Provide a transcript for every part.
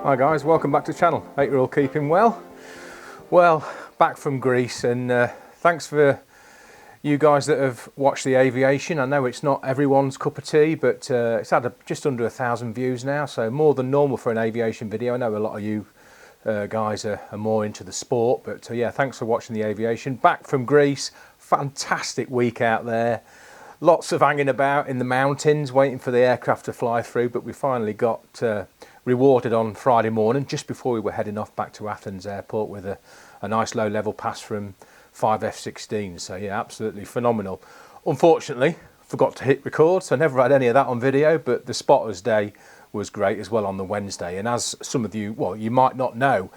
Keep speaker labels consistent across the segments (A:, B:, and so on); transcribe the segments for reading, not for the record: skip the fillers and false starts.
A: Hi guys, welcome back to the channel. Hope you're all keeping well. Well, back from Greece, and thanks for you guys that have watched the aviation. I know it's not everyone's cup of tea, but it's had just under 1,000 views now, so more than normal for an aviation video. I know a lot of you guys are more into the sport, but yeah, thanks for watching the aviation. Back from Greece, fantastic week out there. Lots of hanging about in the mountains, waiting for the aircraft to fly through, but we finally got rewarded on Friday morning, just before we were heading off back to Athens airport with a nice low level pass from 5 F-16s. So yeah, absolutely phenomenal. Unfortunately, forgot to hit record, so I never had any of that on video, but the spotters day was great as well on the Wednesday. And as some of you, well, you might not know,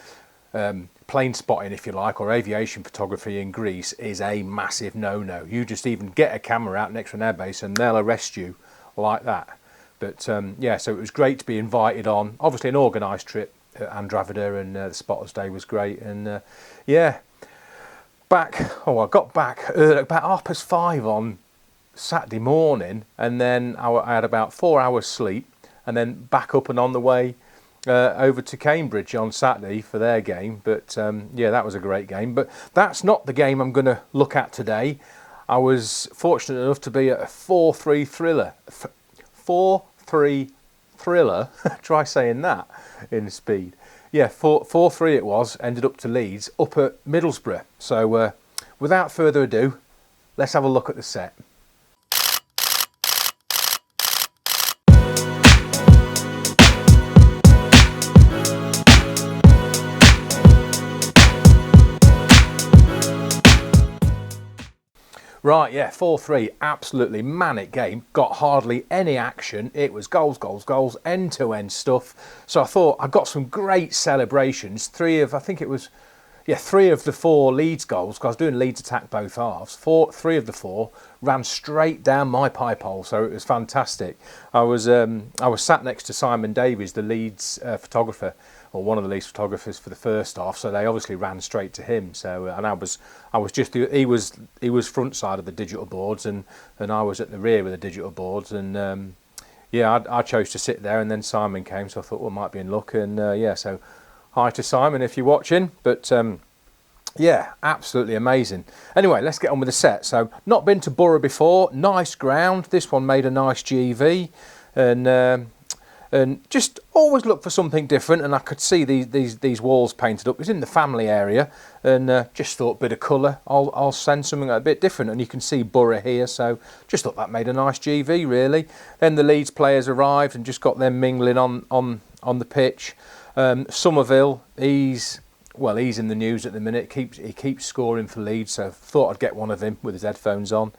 A: plane spotting, if you like, or aviation photography in Greece is a massive no-no. You just even get a camera out next to an airbase and they'll arrest you like that. But yeah, so it was great to be invited on, obviously an organised trip at Andravida, and the spotters day was great. And yeah, I got back about 5:30 on Saturday morning, and then I had about 4 hours sleep, and then back up and on the way over to Cambridge on Saturday for their game. But yeah, that was a great game. But that's not the game I'm going to look at today. I was fortunate enough to be at a 4-3 thriller. 4-3 thriller. Try saying that in speed. Yeah, 4-3 it was. Ended up to Leeds, up at Middlesbrough. So without further ado, let's have a look at the set. Right, yeah, 4-3, absolutely manic game. Got hardly any action. It was goals, goals, goals, end-to-end stuff. So I thought I got some great celebrations. Three of the four Leeds goals, because I was doing Leeds attack both halves. Three of the four ran straight down my pipe hole, so it was fantastic. I was sat next to Simon Davies, the Leeds photographer, or one of the Leeds photographers for the first half, so they obviously ran straight to him. So and I was just he was front side of the digital boards, and I was at the rear with the digital boards, and yeah, I chose to sit there, and then Simon came, so I thought, well, might be in luck. And yeah, so hi to Simon if you're watching. But yeah, absolutely amazing. Anyway, let's get on with the set. So not been to Borough before, nice ground. This one made a nice GV, and just always look for something different. And I could see these walls painted up. It was in the family area, and just thought, bit of colour, I'll send something a bit different. And you can see Borough here, so just thought that made a nice GV really. Then the Leeds players arrived and just got them mingling on the pitch. Somerville, he's in the news at the minute. He keeps scoring for Leeds, so thought I'd get one of him with his headphones on.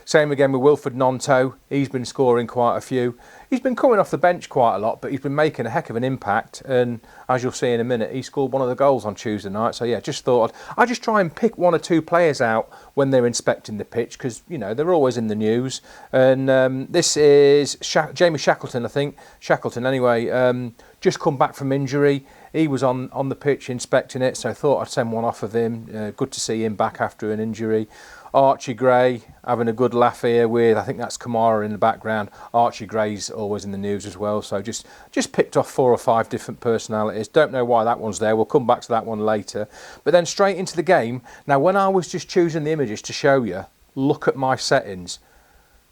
A: Same again with Wilfred Nonto. He's been scoring quite a few. He's been coming off the bench quite a lot, but he's been making a heck of an impact. And as you'll see in a minute, he scored one of the goals on Tuesday night. So yeah, just thought I'd just try and pick one or two players out when they're inspecting the pitch, because you know they're always in the news. And this is Jamie Shackleton, I think. Shackleton, anyway. Just come back from injury. He was on the pitch inspecting it, so I thought I'd send one off of him. Good to see him back after an injury. Archie Gray having a good laugh here with, I think that's Kamara in the background. Archie Gray's always in the news as well, so just picked off 4 or 5 different personalities. Don't know why that one's there. We'll come back to that one later. But then straight into the game. Now, when I was just choosing the images to show you, look at my settings.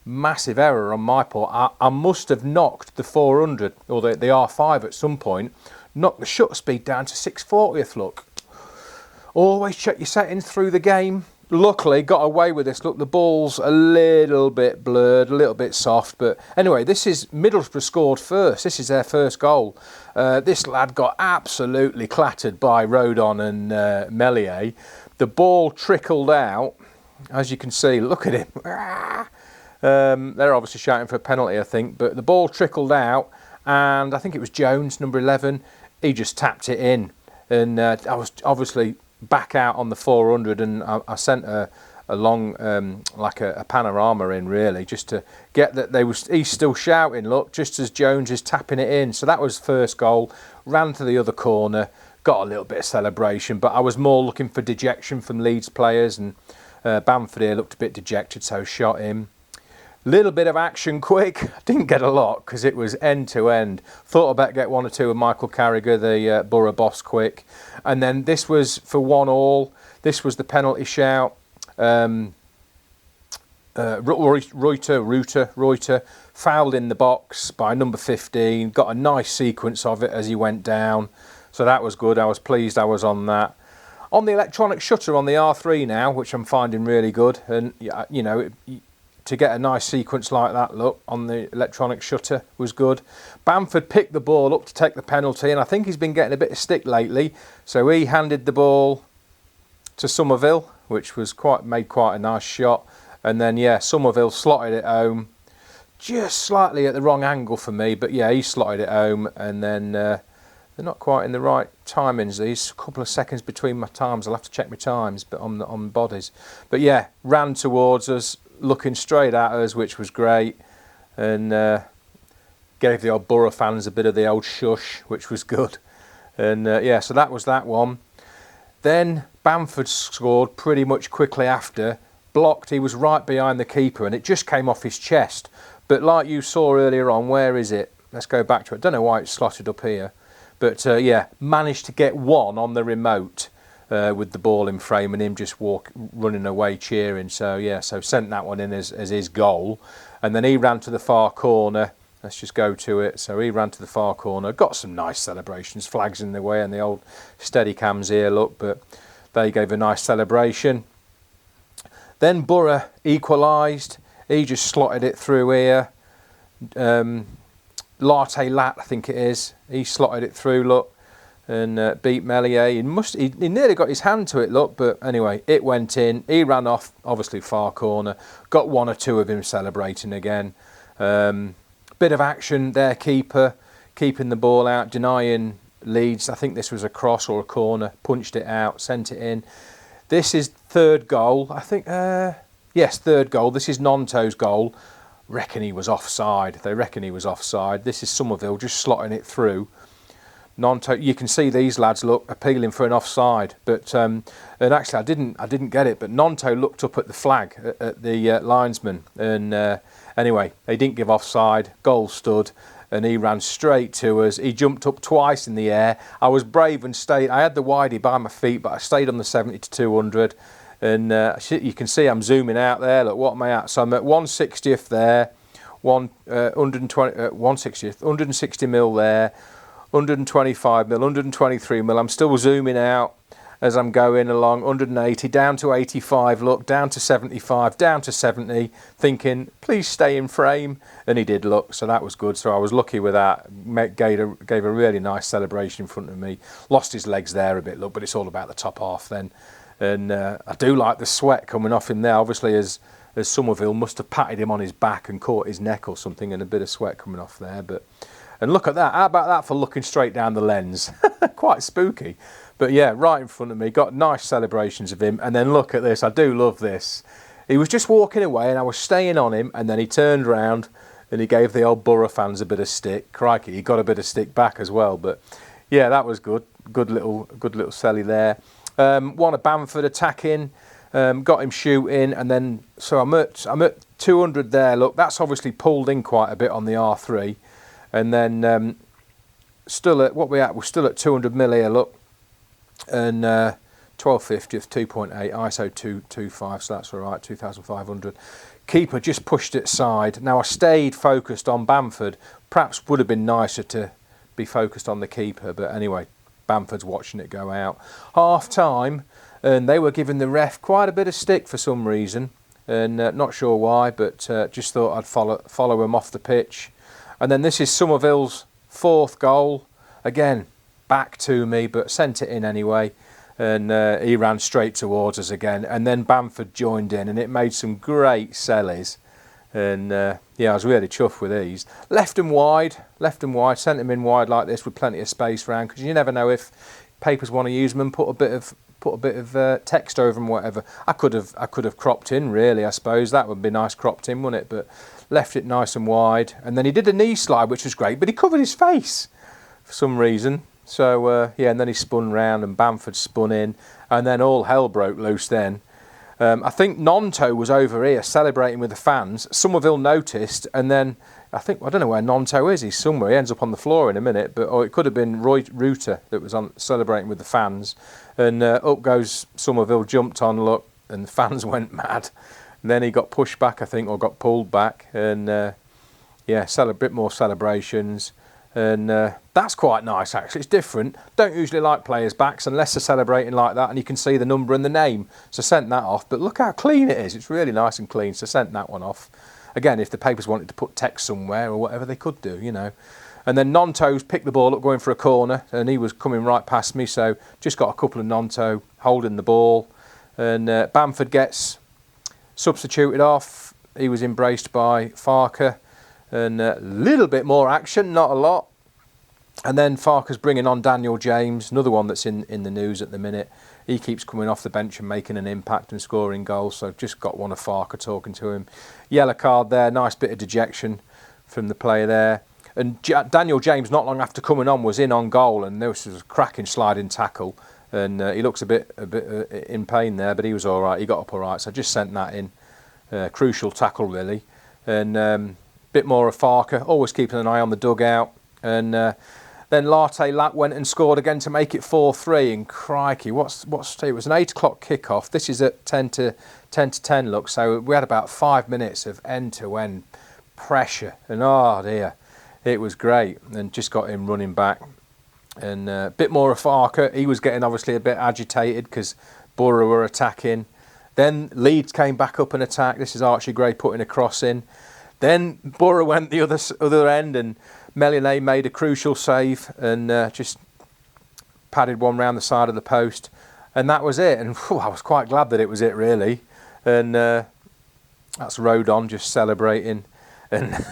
A: Massive error on my part. I must have knocked the 400 or the R5 at some point. Knocked the shutter speed down to 640th. Look, always check your settings through the game. Luckily got away with this. Look, the ball's a little bit blurred, a little bit soft, but anyway, this is Middlesbrough scored first. This is their first goal. This lad got absolutely clattered by Rodon and Melier. The ball trickled out, as you can see. Look at him. They're obviously shouting for a penalty, I think, but the ball trickled out, and I think it was Jones, number 11. He just tapped it in, and I was obviously back out on the 400, and I sent a long like a panorama in, really, just to get that he's still shouting, look, just as Jones is tapping it in. So that was first goal. Ran to the other corner, got a little bit of celebration, but I was more looking for dejection from Leeds players, and Bamford here looked a bit dejected, so shot him. Little bit of action quick. Didn't get a lot because it was end to end. Thought I'd better get 1 or 2 with Michael Carragher, the Borough boss, quick. And then this was for 1-1. This was the penalty shout. Reuter fouled in the box by number 15. Got a nice sequence of it as he went down. So that was good. I was pleased I was on that. On the electronic shutter on the R3 now, which I'm finding really good. And, you know, to get a nice sequence like that, look, on the electronic shutter was good. Bamford picked the ball up to take the penalty, and I think he's been getting a bit of stick lately. So he handed the ball to Somerville, which was made quite a nice shot. And then, yeah, Somerville slotted it home. Just slightly at the wrong angle for me, but yeah, he slotted it home. And then they're not quite in the right timings, these. A couple of seconds between my times. I'll have to check my times, but on bodies. But yeah, ran towards us, looking straight at us, which was great. And gave the old Borough fans a bit of the old shush, which was good. And yeah, so that was that one. Then Bamford scored pretty much quickly after. Blocked, he was right behind the keeper, and it just came off his chest. But like you saw earlier on, where is it? Let's go back to it. I don't know why it's slotted up here. But yeah, managed to get one on the remote with the ball in frame and him just running away cheering. So yeah, so sent that one in as his goal. And then he ran to the far corner. Let's just go to it. So he ran to the far corner. Got some nice celebrations. Flags in the way and the old steady cams here, look. But they gave a nice celebration. Then Borough equalised. He just slotted it through here. Latte Lat, I think it is. He slotted it through, look, and beat Melier. He nearly got his hand to it, look, but anyway, it went in. He ran off, obviously far corner. Got 1 or 2 of him celebrating again. Bit of action there, keeper keeping the ball out, denying Leeds. I think this was a cross or a corner. Punched it out, sent it in. This is 3rd goal, I think. Yes, 3rd goal. This is Nonto's goal. Reckon he was offside. They reckon he was offside. This is Somerville just slotting it through. Nonto, you can see these lads look appealing for an offside, but and actually I didn't get it. But Nonto looked up at the flag at the linesman, and anyway, they didn't give offside. Goal stood. And he ran straight to us. He jumped up twice in the air. I was brave and stayed. I had the widey by my feet, but I stayed on the 70 to 200. And you can see I'm zooming out there. Look, what am I at? So I'm at 160th there, 160th, 160 mil there, 125 mil, 123 mil. I'm still zooming out as I'm going along, 180, down to 85, look, down to 75, down to 70, thinking, please stay in frame. And he did, look, so that was good. So I was lucky with that. Gave a really nice celebration in front of me. Lost his legs there a bit, look, but it's all about the top half then. And I do like the sweat coming off him there, obviously, as Somerville must have patted him on his back and caught his neck or something, and a bit of sweat coming off there. And look at that. How about that for looking straight down the lens? Quite spooky. But yeah, right in front of me. Got nice celebrations of him. And then look at this. I do love this. He was just walking away and I was staying on him. And then he turned round and he gave the old Borough fans a bit of stick. Crikey, he got a bit of stick back as well. But yeah, that was good. Good little Cele there. One of Bamford attacking. Got him shooting. And then, so I'm at 200 there. Look, that's obviously pulled in quite a bit on the R3. And then still at, what we at? We're still at 200 mil here, look. And 1250th, 2.8, ISO 225, so that's all right, 2500. Keeper just pushed it aside. Now I stayed focused on Bamford. Perhaps would have been nicer to be focused on the keeper, but anyway, Bamford's watching it go out. Half time, and they were giving the ref quite a bit of stick for some reason, and not sure why, but just thought I'd follow him off the pitch. And then this is Somerville's 4th goal. Again, back to me, but sent it in anyway. And he ran straight towards us again. And then Bamford joined in, and it made some great Celes. And yeah, I was really chuffed with these. Left them wide, sent them in wide like this with plenty of space around, because you never know if papers want to use them and put a bit of text over them, whatever. I could have cropped in, really, I suppose. That would be nice cropped in, wouldn't it? But left it nice and wide. And then he did a knee slide, which was great, but he covered his face for some reason. So, yeah, and then he spun round and Bamford spun in. And then all hell broke loose then. I think Nonto was over here celebrating with the fans. Somerville noticed, and then I don't know where Nonto is. He's somewhere. He ends up on the floor in a minute, or it could have been Roy Reuter that was on celebrating with the fans. And up goes Somerville, jumped on, look, and the fans went mad. And then he got pushed back, I think, or got pulled back, and yeah, a bit more celebrations. And that's quite nice, actually. It's different. Don't usually like players' backs unless they're celebrating like that and you can see the number and the name. So sent that off. But look how clean it is. It's really nice and clean. So sent that one off. Again, if the papers wanted to put text somewhere or whatever, they could do, you know. And then Nonto's picked the ball up going for a corner, and he was coming right past me. So just got a couple of Nonto holding the ball. And Bamford gets substituted off. He was embraced by Farker. And a little bit more action, not a lot. And then Farker's bringing on Daniel James, another one that's in the news at the minute. He keeps coming off the bench and making an impact and scoring goals. So just got one of Farker talking to him. Yellow card there, nice bit of dejection from the player there. And Daniel James, not long after coming on, was in on goal, and there was a cracking sliding tackle. And he looks a bit in pain there, but he was all right. He got up all right. So I just sent that in. Crucial tackle, really. And bit more of Farker, always keeping an eye on the dugout. And then Latte Lat went and scored again to make it 4-3. And crikey, it was an 8 o'clock kickoff. This is at 10 to 10 look. So we had about 5 minutes of end-to-end pressure. And oh dear, it was great. And just got him running back. And a bit more of Farker. He was getting obviously a bit agitated because Borough were attacking. Then Leeds came back up and attacked. This is Archie Gray putting a cross in. Then Borough went the other end, and Melinet made a crucial save and just padded one round the side of the post, and that was it. And I was quite glad that it was it, really. And that's Rodon just celebrating. And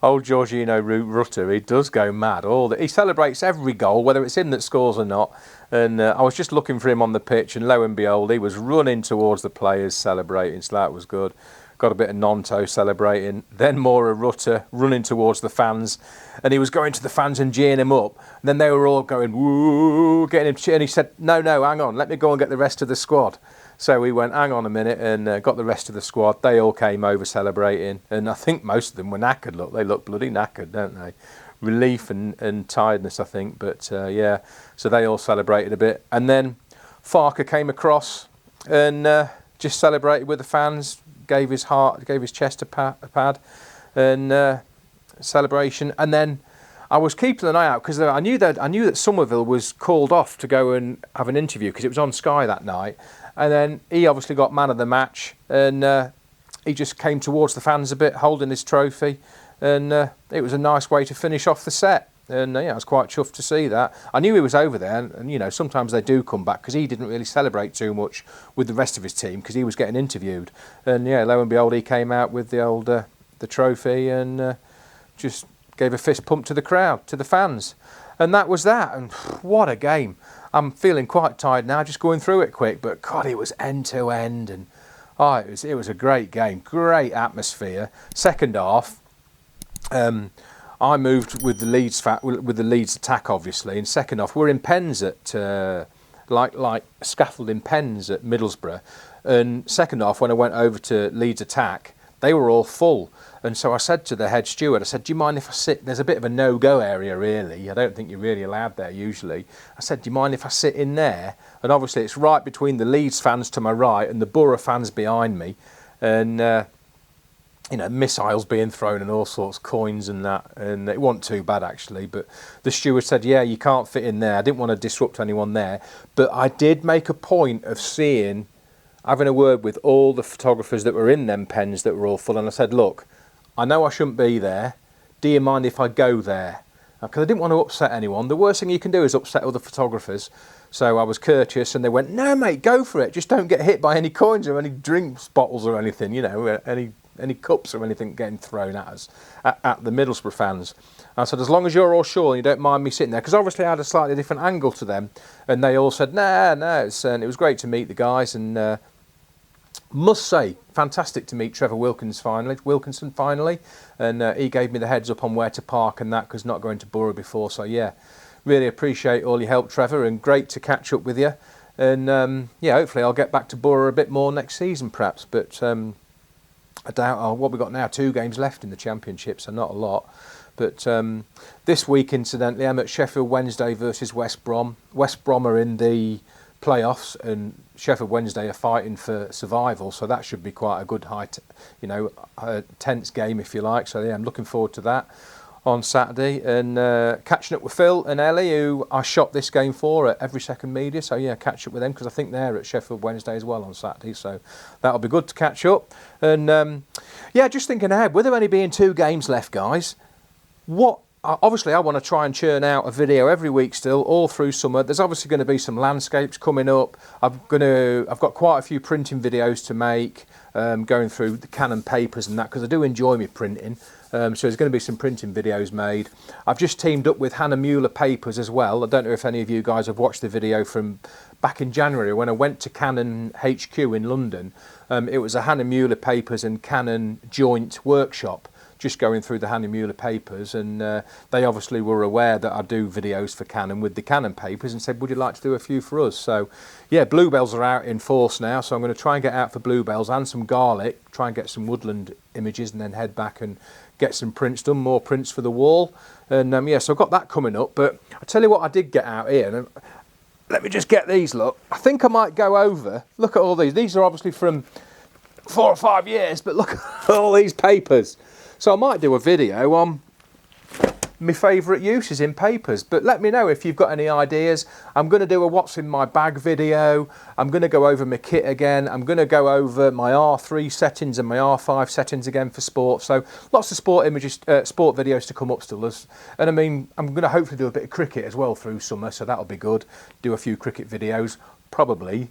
A: old Georgino Rutter, he does go mad. He celebrates every goal, whether it's him that scores or not. And I was just looking for him on the pitch, and lo and behold, he was running towards the players celebrating, so that was good. Got a bit of Nonto celebrating, then more of Rutter running towards the fans, and he was going to the fans and geeing him up. And then they were all going, woo, getting him cheering. And he said, no, hang on, let me go and get the rest of the squad. So we went, hang on a minute, and got the rest of the squad. They all came over celebrating, and I think most of them were knackered. Look, they look bloody knackered, don't they? Relief and tiredness, I think. But yeah, so they all celebrated a bit. And then Farker came across and just celebrated with the fans. Gave his chest a pad, and celebration. And then I was keeping an eye out because I knew that Somerville was called off to go and have an interview because it was on Sky that night. And then he obviously got man of the match, and he just came towards the fans a bit, holding his trophy, and it was a nice way to finish off the set. And yeah, I was quite chuffed to see that. I knew he was over there, and you know, sometimes they do come back because he didn't really celebrate too much with the rest of his team because he was getting interviewed. And yeah, lo and behold, he came out with the old the trophy and just gave a fist pump to the crowd, to the fans, and that was that. And what a game! I'm feeling quite tired now, just going through it quick. But God, it was end to end, and it was a great game, great atmosphere. Second half. I moved with the Leeds attack, obviously. In second half, we're in pens at like scaffolding pens at Middlesbrough. And second half, when I went over to Leeds attack, they were all full. And so I said to the head steward, I said, "Do you mind if I sit?" There's a bit of a no-go area, really. I don't think you're really allowed there usually. I said, "Do you mind if I sit in there?" And obviously, it's right between the Leeds fans to my right and the Borough fans behind me, and. You know, missiles being thrown and all sorts, coins and that, and it wasn't too bad actually. But the steward said, "Yeah, you can't fit in there." I didn't want to disrupt anyone there, but I did make a point of having a word with all the photographers that were in them pens that were all full, and I said, "Look, I know I shouldn't be there. Do you mind if I go there?" Because I didn't want to upset anyone. The worst thing you can do is upset other photographers. So I was courteous, and they went, "No, mate, go for it. Just don't get hit by any coins or any drink bottles or anything. You know, any cups or anything getting thrown at us, at the Middlesbrough fans." I said, "As long as you're all sure and you don't mind me sitting there," because obviously I had a slightly different angle to them, and they all said, "No, and it was great to meet the guys, and must say, fantastic to meet Trevor Wilkinson finally, and he gave me the heads up on where to park and that, because not going to Borough before, so yeah, really appreciate all your help, Trevor, and great to catch up with you." And yeah, hopefully I'll get back to Borough a bit more next season perhaps, but I doubt. What we've got now, 2 games left in the Championship, so not a lot. But this week, incidentally, I'm at Sheffield Wednesday versus West Brom. West Brom are in the playoffs, and Sheffield Wednesday are fighting for survival. So that should be quite a good, tense game, if you like. So yeah, I'm looking forward to that on Saturday, and catching up with Phil and Ellie, who I shot this game for at Every Second Media. So yeah, catch up with them because I think they're at Sheffield Wednesday as well on Saturday. So that'll be good to catch up. And yeah, just thinking ahead, with there only being 2 games left, guys, obviously I want to try and churn out a video every week still, all through summer. There's obviously going to be some landscapes coming up. I've got quite a few printing videos to make, going through the Canon papers and that, because I do enjoy me printing. So there's going to be some printing videos made. I've just teamed up with Hannah Mueller Papers as well. I don't know if any of you guys have watched the video from back in January when I went to Canon HQ in London. It was a Hannah Mueller Papers and Canon joint workshop, just going through the Hannah Mueller papers, and they obviously were aware that I do videos for Canon with the Canon papers and said, would you like to do a few for us? So yeah, bluebells are out in force now, so I'm going to try and get out for bluebells and some garlic, try and get some woodland images, and then head back and get some prints done, more prints for the wall. And yeah, so I've got that coming up. But I tell you what I did get out here, and let me just get these, look. I think I might go over, look at all these are obviously from 4 or 5 years, but look at all these papers. So I might do a video on my favourite uses in papers, but let me know if you've got any ideas. I'm going to do a what's in my bag video. I'm going to go over my kit again. I'm going to go over my R3 settings and my R5 settings again for sport. So lots of sport images, sport videos to come up still. And I mean, I'm going to hopefully do a bit of cricket as well through summer, so that'll be good. Do a few cricket videos, probably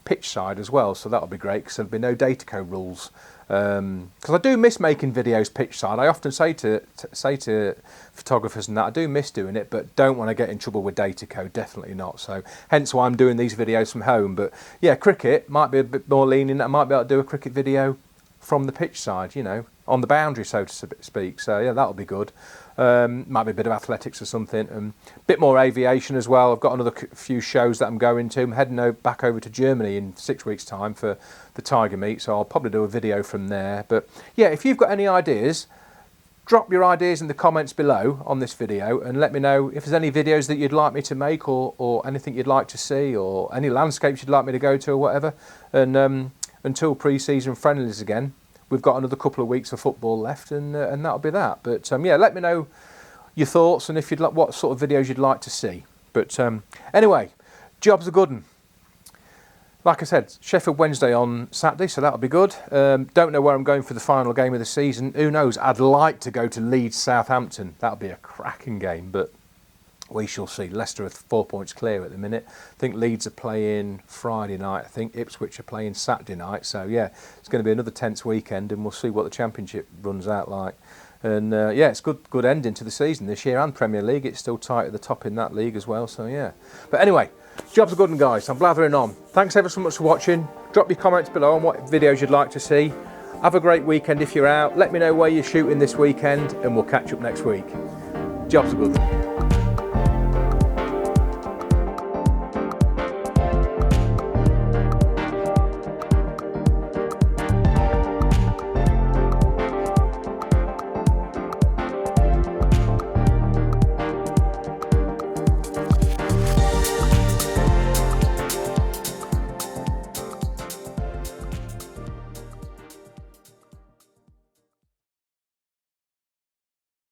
A: pitch side as well, so that'll be great because there'll be no Dataco rules. Because I do miss making videos pitch side. I often say to photographers and that I do miss doing it, but don't want to get in trouble with Dataco, definitely not. So hence why I'm doing these videos from home. But yeah, cricket might be a bit more lenient. I might be able to do a cricket video from the pitch side, you know, on the boundary, so to speak. So yeah, that'll be good. Might be a bit of athletics or something, and a bit more aviation as well. I've got another few shows that I'm going to. I'm heading back over to Germany in 6 weeks' time for the Tiger Meet, so I'll probably do a video from there. But yeah, if you've got any ideas, drop your ideas in the comments below on this video and let me know if there's any videos that you'd like me to make, or anything you'd like to see, or any landscapes you'd like me to go to or whatever. And until pre-season friendlies again, we've got another couple of weeks of football left, and that'll be that. But yeah, let me know your thoughts and if you'd like, what sort of videos you'd like to see. But anyway, job's a good one. Like I said, Sheffield Wednesday on Saturday, so that'll be good. Don't know where I'm going for the final game of the season. Who knows? I'd like to go to Leeds Southampton. That'll be a cracking game, but we shall see. Leicester are 4 points clear at the minute. I think Leeds are playing Friday night. I think Ipswich are playing Saturday night. So yeah, it's going to be another tense weekend, and we'll see what the Championship runs out like. And yeah, it's good ending to the season this year, and Premier League. It's still tight at the top in that league as well. So yeah. But anyway, job's a good one, guys. I'm blathering on. Thanks ever so much for watching. Drop your comments below on what videos you'd like to see. Have a great weekend if you're out. Let me know where you're shooting this weekend, and we'll catch up next week. Job's a good one.